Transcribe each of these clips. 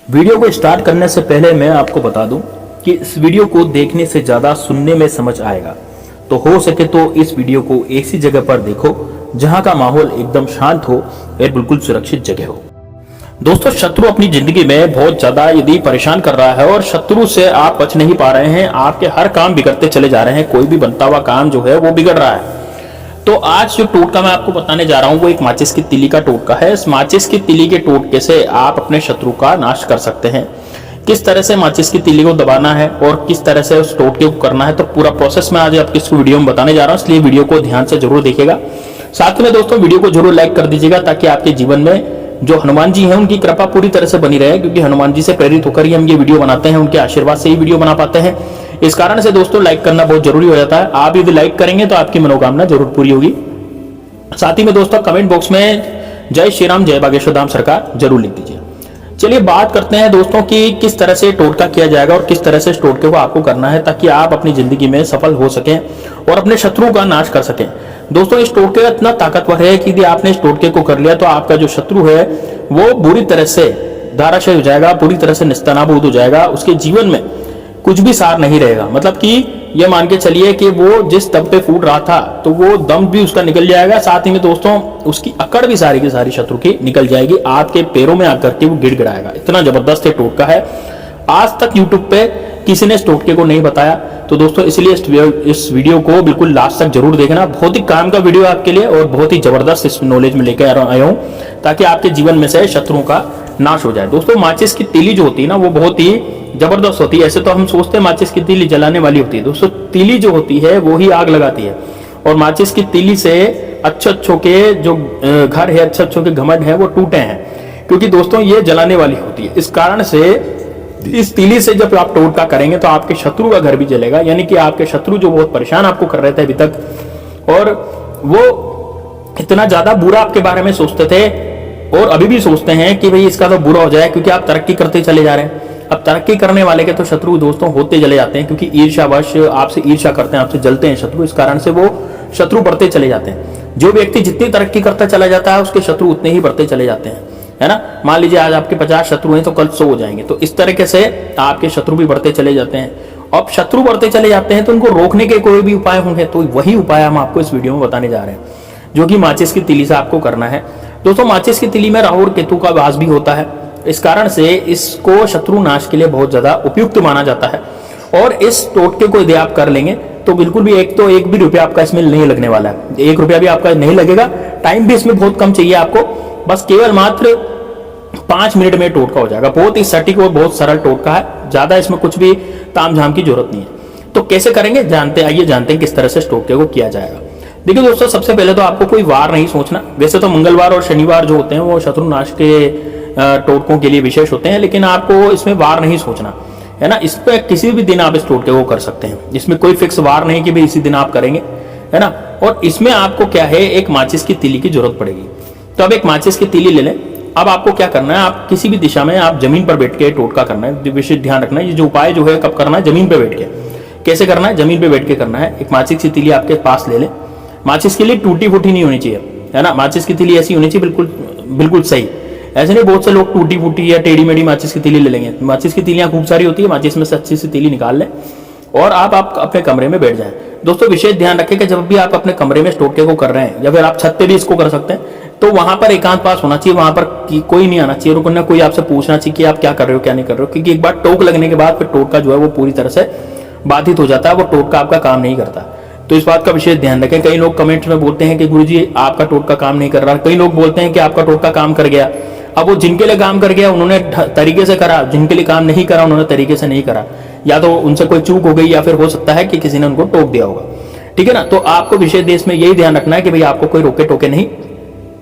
Video को start करने से पहले मैं आपको बता दूं कि इस वीडियो को देखने से ज़्यादा सुनने में समझ आएगा। तो हो सके तो इस वीडियो को ऐसी जगह पर देखो जहां का माहौल एकदम शांत हो और बिल्कुल सुरक्षित जगह हो। दोस्तों, शत्रु अपनी जिंदगी में बहुत ज्यादा यदि परेशान कर रहा है और शत्रु से आप बच नहीं पा रहे हैं, आपके हर काम बिगड़ते चले जा रहे हैं, कोई भी बनता हुआ काम जो है वो बिगड़ रहा है। तो आज जो टोटका मैं आपको बताने जा रहा हूं वो एक माचिस की तीली का टोटका है। इस माचिस की तीली के टोटके से आप अपने शत्रु का नाश कर सकते हैं। किस तरह से माचिस की तीली को दबाना है और किस तरह से उस टोटके को करना है, तो पूरा प्रोसेस मैं आज आपको इस वीडियो में बताने जा रहा हूं, इसलिए वीडियो को ध्यान से जरूर देखिएगा। साथ में दोस्तों वीडियो को जरूर लाइक कर दीजिएगा ताकि आपके जीवन में जो हनुमान जी हैं उनकी कृपा पूरी तरह से बनी रहे, क्योंकि हनुमान जी से प्रेरित होकर ही हम ये वीडियो बनाते हैं, उनके आशीर्वाद से ही वीडियो बना पाते हैं। इस कारण से दोस्तों लाइक करना बहुत जरूरी हो जाता है। आप यदि लाइक करेंगे तो आपकी मनोकामना जरूर पूरी होगी। साथ ही में दोस्तों कमेंट बॉक्स में जय श्री राम जय बागेश्वर धाम सरकार जरूर लिख दीजिए। चलिए बात करते हैं दोस्तों कि किस तरह से टोटका किया जाएगा और किस तरह से इस टोटके को आपको करना है ताकि आप अपनी जिंदगी में सफल हो सकें और अपने शत्रु का नाश कर सकें। दोस्तों इस टोटके इतना ताकतवर है कि यदि आपने इस टोटके को कर लिया तो आपका जो शत्रु है वो बुरी तरह से धाराशायी हो जाएगा, पूरी तरह से निस्तानाबूद हो जाएगा, उसके जीवन में कुछ भी सार नहीं रहेगा। मतलब कि ये मान के चलिए कि वो जिस दम पे फूट रहा था तो वो दम भी उसका निकल जाएगा, साथ ही में दोस्तों उसकी अकड़ भी सारी की सारी शत्रु की निकल जाएगी, आपके पैरों में आकर के वो गिड़गिड़ाएगा। इतना जबरदस्त ये टोटका है, आज तक यूट्यूब पे किसी ने इस टोटके को नहीं बताया। तो दोस्तों इसलिए इस वीडियो को बिल्कुल लास्ट तक जरूर देखना, बहुत ही काम का वीडियो आपके लिए और बहुत ही जबरदस्त इस नॉलेज में लेकर आया हूँ ताकि आपके जीवन में से शत्रुओं का नाश हो जाए। दोस्तों माचिस की तीली जो होती है ना वो बहुत ही जबरदस्त होती है। ऐसे तो हम सोचते हैं माचिस की तीली जलाने वाली होती है, दोस्तों तीली जो होती है वो ही आग लगाती है। और माचिस की तीली से अच्छों के जो घर है, अच्छों के घमंड है वो टूटे हैं, क्योंकि दोस्तों ये जलाने वाली होती है। इस कारण से इस तीली से जब आप टोटका करेंगे तो आपके शत्रु का घर भी जलेगा, यानी कि आपके शत्रु जो बहुत परेशान आपको कर रहे थे अभी तक और वो इतना ज्यादा बुरा आपके बारे में सोचते थे और अभी भी सोचते हैं कि भाई इसका तो बुरा हो जाए, क्योंकि आप तरक्की करते चले जा रहे हैं। अब तरक्की करने वाले के तो शत्रु दोस्तों होते चले जाते हैं, क्योंकि ईर्ष्यावश आपसे ईर्ष्या करते हैं, आपसे जलते हैं शत्रु, इस कारण से वो शत्रु बढ़ते चले जाते हैं। जो व्यक्ति जितनी तरक्की करता चला जाता है उसके शत्रु उतने ही बढ़ते चले जाते हैं, है ना। मान लीजिए आज आपके 50 शत्रु हैं तो कल 100 हो जाएंगे, तो इस तरीके से आपके शत्रु भी बढ़ते चले जाते हैं। अब शत्रु बढ़ते चले जाते हैं तो उनको रोकने के कोई भी उपाय होंगे, तो वही उपाय हम आपको इस वीडियो में बताने जा रहे हैं, जो कि माचिस की तीली से आपको करना है। दोस्तों माचिस की तीली में राहु और केतु का वास भी होता है, इस कारण से इसको शत्रु नाश के लिए बहुत ज्यादा उपयुक्त माना जाता है। और इस टोटके को यदि आप कर लेंगे तो बिल्कुल भी एक भी रुपया आपका इसमें नहीं लगने वाला है, 1 रुपया भी आपका नहीं लगेगा। टाइम भी इसमें बहुत कम चाहिए आपको, बस केवल मात्र 5 मिनट में टोटका हो जाएगा। बहुत ही सटीक और बहुत सरल टोटका है, ज्यादा इसमें कुछ भी तामझाम की जरूरत नहीं है। तो कैसे करेंगे जानते हैं किस तरह से इस टोटके को किया जाएगा। देखिए दोस्तों सबसे पहले तो आपको कोई वार नहीं सोचना। वैसे तो मंगलवार और शनिवार जो होते हैं वो शत्रु नाश के टोटकों के लिए विशेष होते हैं, लेकिन आपको इसमें वार नहीं सोचना, है ना। इस पे किसी भी दिन आप इस टोटके को कर सकते हैं, इसमें कोई फिक्स वार नहीं कि भाई इसी दिन आप करेंगे, है ना। और इसमें आपको क्या है, एक माचिस की तीली की जरूरत पड़ेगी। तो अब एक माचिस की तीली ले लें। अब आपको क्या करना है, आप किसी भी दिशा में आप जमीन पर बैठ के टोटका करना है, विशेष ध्यान रखना है। ये जो उपाय जो है कब करना है, जमीन पर बैठ के। कैसे करना है, जमीन पर बैठ के करना है। एक माचिस की तीली आपके पास ले लें। माचिस की तीली टूटी फूटी नहीं होनी चाहिए, है ना। माचिस की तीली ऐसी होनी चाहिए बिल्कुल सही। ऐसे नहीं बहुत से लोग टूटी फूटी या टेढ़ी मेढ़ी माचिस की तीली ले लेंगे। माचिस की तीलियां खूब सारी होती है, माचिस में से अच्छी सी तीली निकाल लें और आप अपने कमरे में बैठ जाएं। दोस्तों विशेष ध्यान रखें कि जब भी आप अपने कमरे में इस टोटके को कर रहे हैं या फिर आप छत पे भी इसको कर सकते हैं, तो वहां पर एकांतवास होना चाहिए, वहां पर कोई नहीं आना चाहिए, रुकना, कोई आपसे पूछना चाहिए कि आप क्या कर रहे हो क्या नहीं कर रहे हो, क्योंकि एक बार टोक लगने के बाद फिर टोटका जो है वो पूरी तरह से बाधित हो जाता है, वो टोटका आपका काम नहीं करता। तो इस बात का विशेष ध्यान रखें। कई लोग कमेंट्स में बोलते हैं कि गुरुजी आपका टोटका काम नहीं कर रहा, कई लोग बोलते हैं कि आपका टोटका काम कर गया। अब वो जिनके लिए काम कर गया उन्होंने तरीके से करा, जिनके लिए काम नहीं करा उन्होंने तरीके से नहीं करा, या तो उनसे कोई चूक हो गई या फिर हो सकता है कि किसी ने उनको टोक दिया होगा, ठीक है ना। तो आपको विशेष देश में यही ध्यान रखना है कि भाई आपको कोई रोके टोके नहीं।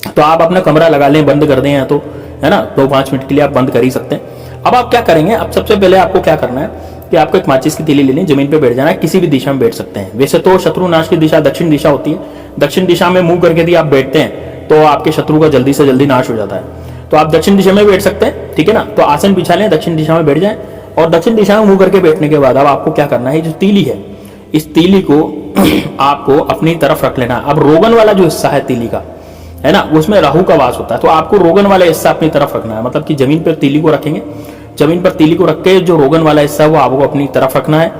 तो आप अपना कमरा लगा लें, बंद कर दें, या तो है ना 2-5 मिनट के लिए आप बंद कर ही सकते हैं। अब आप क्या करेंगे, अब सबसे पहले आपको क्या करना है कि आपको एक माचिस की तीली लेनी, जमीन पे बैठ जाना है, किसी भी दिशा में बैठ सकते हैं। वैसे तो शत्रु नाश की दिशा दक्षिण दिशा होती है, दक्षिण दिशा में मुंह करके यदि आप बैठते हैं तो आपके शत्रु का जल्दी से जल्दी नाश हो जाता है। तो आप दक्षिण दिशा में बैठ सकते हैं, ठीक है ना। तो आसन बिछा लें, दक्षिण दिशा में बैठ जाएं और दक्षिण दिशा में मुंह करके बैठने के बाद अब आपको क्या करना है, जो तीली है इस तीली को आपको अपनी तरफ रख लेना। अब रोगन वाला जो हिस्सा है तीली का, है ना, उसमें राहु का वास होता है, तो आपको रोगन वाला हिस्सा अपनी तरफ रखना है। मतलब कि जमीन पर तीली को रखेंगे जमीन पर तीली को रख के जो रोगन वाला हिस्सा है वो आपको अपनी तरफ रखना है,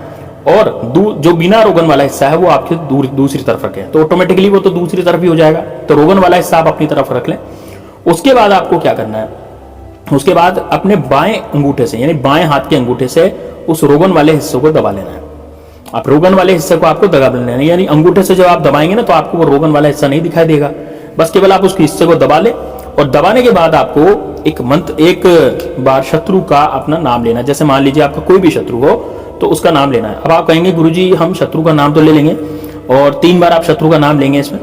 और जो बिना रोगन वाला हिस्सा है वो आपके दूसरी तरफ रखें, तो ऑटोमेटिकली वो तो दूसरी तरफ ही हो जाएगा। तो रोगन वाला हिस्सा आप अपनी तरफ रख लें। उसके बाद आपको क्या करना है, उसके बाद अपने बाएं अंगूठे से, यानी बाएं हाथ के अंगूठे से उस रोगन वाले हिस्से को दबा लेना है। आप रोगन वाले हिस्से को आपको दबा लेना है, यानी अंगूठे से जब आप दबाएंगे ना तो आपको वो रोगन वाला हिस्सा नहीं दिखाई देगा। बस केवल आप उस हिस्से को दबा लें, और दबाने के बाद आपको एक बार शत्रु का अपना नाम लेना है। जैसे मान लीजिए आपका कोई भी शत्रु हो तो उसका नाम लेना है। अब आप कहेंगे गुरुजी हम शत्रु का नाम तो ले लेंगे, और 3 बार आप शत्रु का नाम लेंगे। इसमें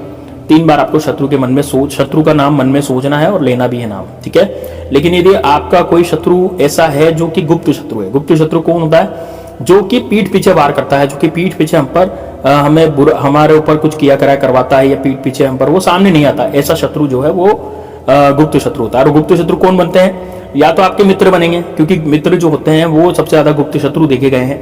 3 बार आपको शत्रु का नाम मन में सोचना है और लेना भी है नाम, ठीक है। लेकिन यदि आपका कोई शत्रु ऐसा है जो कि गुप्त शत्रु है, गुप्त शत्रु कौन होता है, जो कि पीठ पीछे वार करता है, जो कि पीठ पीछे हम पर हमारे ऊपर कुछ किया करा करवाता है, या पीठ पीछे हम पर वो सामने नहीं आता, ऐसा शत्रु जो है वो गुप्त शत्रु होता है। और गुप्त शत्रु कौन बनते हैं, या तो आपके मित्र बनेंगे, क्योंकि मित्र जो होते हैं वो सबसे ज्यादा गुप्त शत्रु देखे गए हैं,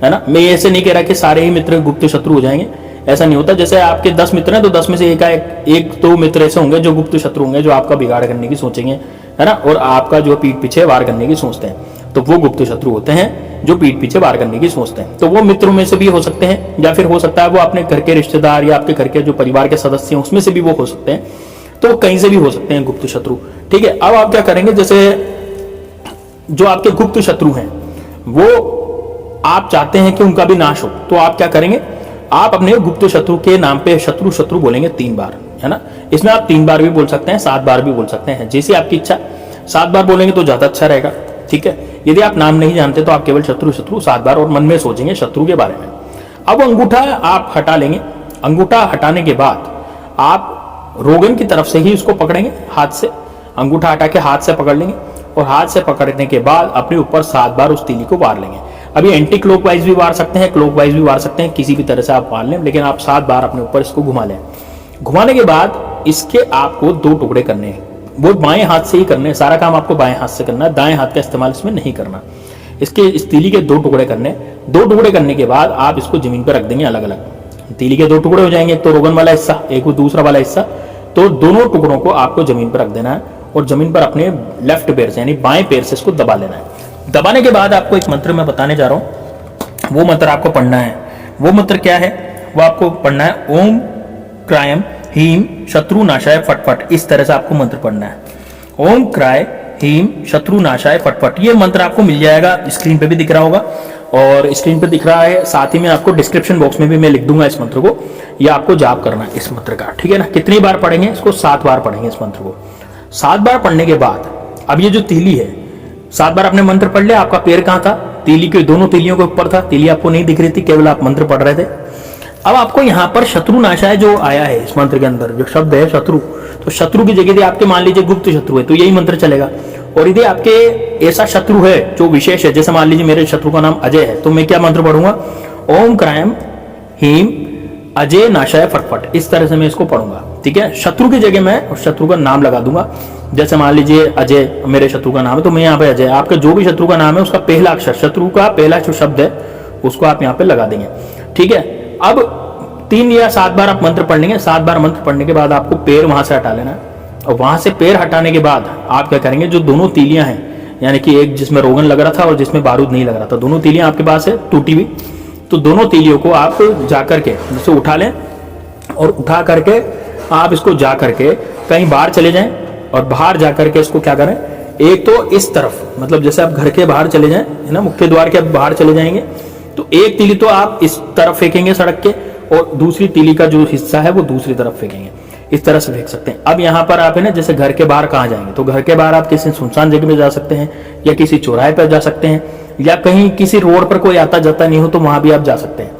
है ना। मैं ऐसे नहीं कह रहा कि सारे ही मित्र गुप्त शत्रु हो जाएंगे, ऐसा नहीं होता। जैसे आपके 10 मित्र हैं तो 10 में से एक 2 मित्र ऐसे होंगे जो गुप्त शत्रु होंगे, जो आपका बिगाड़ करने की सोचेंगे, है ना, और आपका जो पीठ पीछे वार करने की सोचते हैं, तो वो गुप्त शत्रु होते हैं जो पीठ पीछे वार करने की सोचते हैं। तो वो मित्रों में से भी हो सकते हैं, या फिर हो सकता है वो अपने घर के रिश्तेदार या आपके घर के जो परिवार के सदस्य हैं उसमें से भी वो हो सकते हैं, तो कहीं से भी हो सकते हैं गुप्त शत्रु, ठीक है। अब आप क्या करेंगे, जैसे जो आपके गुप्त शत्रु हैं वो आप चाहते हैं कि उनका भी नाश हो, तो आप क्या करेंगे, आप अपने गुप्त शत्रु के नाम पे शत्रु शत्रु बोलेंगे 3 बार, है ना। इसमें आप 3 बार भी बोल सकते हैं, 7 बार भी बोल सकते हैं, जैसी आपकी इच्छा। 7 बार बोलेंगे तो ज्यादा अच्छा रहेगा, ठीक है। यदि आप नाम नहीं जानते तो आप केवल शत्रु शत्रु 7 बार और मन में सोचेंगे शत्रु के बारे में। अब अंगूठा आप हटा लेंगे। अंगूठा हटाने के बाद आप रोगन की तरफ से ही उसको पकड़ेंगे हाथ से। अंगूठा हटा के हाथ से पकड़ लेंगे, और हाथ से पकड़ने के बाद अपने ऊपर 7 बार उस तीली को वार लेंगे। अभी एंटी क्लॉकवाइज भी वार सकते हैं, क्लॉकवाइज भी वार सकते हैं, किसी भी तरह से आप वार लें, लेकिन आप 7 बार अपने ऊपर इसको घुमा लें। घुमाने के बाद इसके आपको 2 टुकड़े करने हैं, वो बाएं हाथ से ही करने हैं। सारा काम आपको बाएं हाथ से करना है, दाएं हाथ का इस्तेमाल इसमें नहीं करना। इस तीली के 2 टुकड़े करने। 2 टुकड़े करने के बाद आप इसको जमीन पर रख देंगे अलग अलग। तीली के 2 टुकड़े हो जाएंगे, एक तो रोगन वाला हिस्सा, एक वो दूसरा वाला हिस्सा। तो दोनों टुकड़ों को आपको जमीन पर रख देना है, और जमीन पर अपने लेफ्ट पैर से यानी बाएं पैर से इसको दबा लेना है। दबाने के बाद आपको एक मंत्र मैं बताने जा रहा हूं, वो मंत्र आपको पढ़ना है। वो मंत्र क्या है, वो आपको पढ़ना है ओम क्रायम हीम शत्रु नाशाय फटफट। इस तरह से आपको मंत्र पढ़ना है, ओम क्राय हीम शत्रु नाशाय फटफट। ये मंत्र आपको मिल जाएगा, स्क्रीन पे भी दिख रहा होगा, और स्क्रीन पे दिख रहा है, साथ ही में आपको डिस्क्रिप्शन बॉक्स में भी मैं लिख दूंगा इस मंत्र को। ये आपको जाप करना है इस मंत्र का, ठीक है ना। कितनी बार पढ़ेंगे इसको, 7 बार पढ़ेंगे इस मंत्र को। 7 बार पढ़ने के बाद अब ये जो तीली है, 7 बार आपने मंत्र पढ़ लिया। आपका पैर कहाँ था, तीली के दोनों तीलियों के ऊपर था, तीली आपको नहीं दिख रही थी, केवल आप मंत्र पढ़ रहे थे। अब आपको यहाँ पर शत्रु नाशाय जो आया है इस मंत्र के अंदर, जो शब्द है शत्रु, तो शत्रु की जगह यदि आपके मान लीजिए गुप्त शत्रु है तो यही मंत्र चलेगा। और यदि आपके ऐसा शत्रु है जो विशेष है, जैसे मान लीजिए मेरे शत्रु का नाम अजय है, तो मैं क्या मंत्र पढ़ूंगा, ओम क्रायम हीम अजय नाशाय फटफट। इस तरह से मैं इसको पढ़ूंगा, ठीक है। शत्रु की जगह मैं शत्रु का नाम लगा दूंगा। जैसे मान लीजिए अजय मेरे शत्रु का नाम है, तो मैं यहाँ पे अजय, आपका जो भी शत्रु का नाम है उसका पहला अक्षर, शत्रु का पहला जो शब्द है उसको आप यहाँ पे लगा देंगे, ठीक है। अब 3 या 7 बार आप मंत्र पढ़ लेंगे। 7 बार मंत्र पढ़ने के बाद आपको पैर वहां से हटा लेना है, और वहां से पैर हटाने के बाद आप क्या करेंगे, जो दोनों तीलियां हैं, यानी कि एक जिसमें रोगन लग रहा था और जिसमें बारूद नहीं लग रहा था, दोनों तीलियां आपके पास है टूटी हुई, तो दोनों तीलियों को आप जाकर के जैसे उठा लें, और उठा करके आप इसको जा करके कहीं बाहर चले जाएं, और बाहर जाकर के इसको क्या करें, एक तो इस तरफ, मतलब जैसे आप घर के बाहर चले जाएं, है ना, मुख्य द्वार के बाहर चले जाएंगे, तो एक तीली तो आप इस तरफ फेंकेंगे सड़क के, और दूसरी तीली का जो हिस्सा है वो दूसरी तरफ फेंकेंगे। इस तरह से फेंक सकते हैं। अब यहाँ पर आप है ना, जैसे घर के बाहर कहाँ जाएंगे, तो घर के बाहर आप किसी सुनसान जगह में जा सकते हैं, या किसी चौराहे पर जा सकते हैं, या कहीं किसी रोड पर कोई आता जाता नहीं हो तो वहां भी आप जा सकते हैं।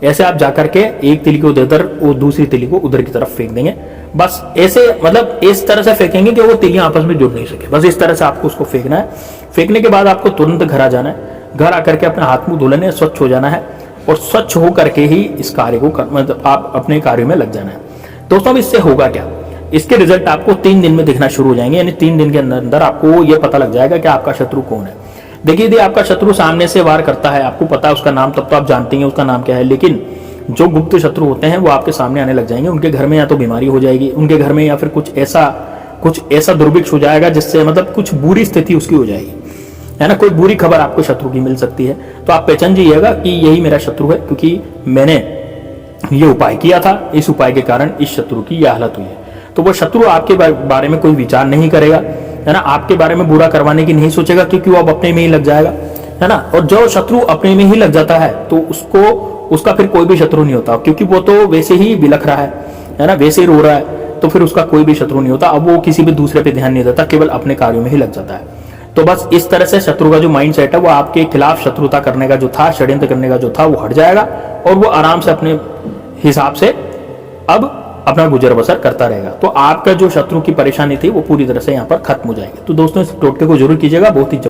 ऐसे आप जाकर के एक तिली को उधर और दूसरी तिली को उधर की तरफ फेंक देंगे। बस ऐसे, मतलब इस तरह से फेंकेंगे कि वो तिलियां आपस में जुड़ नहीं सके। बस इस तरह से आपको उसको फेंकना है। फेंकने के बाद आपको तुरंत घर आ जाना है। घर आकर के अपने हाथ मुंह धो लेने, स्वच्छ हो जाना है, और स्वच्छ हो करके ही इस कार्य को मतलब आप अपने कार्य में लग जाना है। दोस्तों अब इससे होगा क्या, इसके रिजल्ट आपको 3 दिन में दिखना शुरू हो जाएंगे। यानी 3 दिन के अंदर आपको ये पता लग जाएगा कि आपका शत्रु कौन है। देखिए, यदि आपका शत्रु सामने से वार करता है, आपको पता है उसका नाम, तब तो आप जानते हैं उसका नाम क्या है। लेकिन जो गुप्त शत्रु होते हैं वो आपके सामने आने लग जाएंगे। उनके घर में या तो बीमारी हो जाएगी, उनके घर में, या फिर कुछ ऐसा दुर्भिक्ष हो जाएगा जिससे मतलब कुछ बुरी स्थिति उसकी हो जाएगी। है ना, कोई बुरी खबर आपको शत्रु की मिल सकती है, तो आप पहचान जाइएगा कि यही मेरा शत्रु है, क्योंकि मैंने ये उपाय किया था, इस उपाय के कारण इस शत्रु की यह हालत हुई है। तो वो शत्रु आपके बारे में कोई विचार नहीं करेगा, है ना, आपके बारे में बुरा करवाने की नहीं सोचेगा, क्योंकि वो अब अपने में ही लग जाएगा, है ना। और जो शत्रु अपने में ही लग जाता है तो उसका फिर कोई भी शत्रु नहीं होता, क्योंकि वो तो वैसे ही बिलख रहा है ना, वैसे ही रो रहा है, तो फिर उसका कोई भी शत्रु नहीं होता। अब वो किसी भी दूसरे पे ध्यान नहीं देता, केवल अपने कार्यों में ही लग जाता है। तो बस इस तरह से शत्रु का जो माइंड सेट है वो आपके खिलाफ शत्रुता करने का जो था, षड्यंत्र करने का जो था, वो हट जाएगा और वो आराम से अपने हिसाब से अब अपना गुजर बसर करता रहेगा। तो आपका जो शत्रु की परेशानी थी वो पूरी तरह से यहाँ पर खत्म हो जाएगी। तो दोस्तों इस टोटके को जरूर कीजिएगा, बहुत ही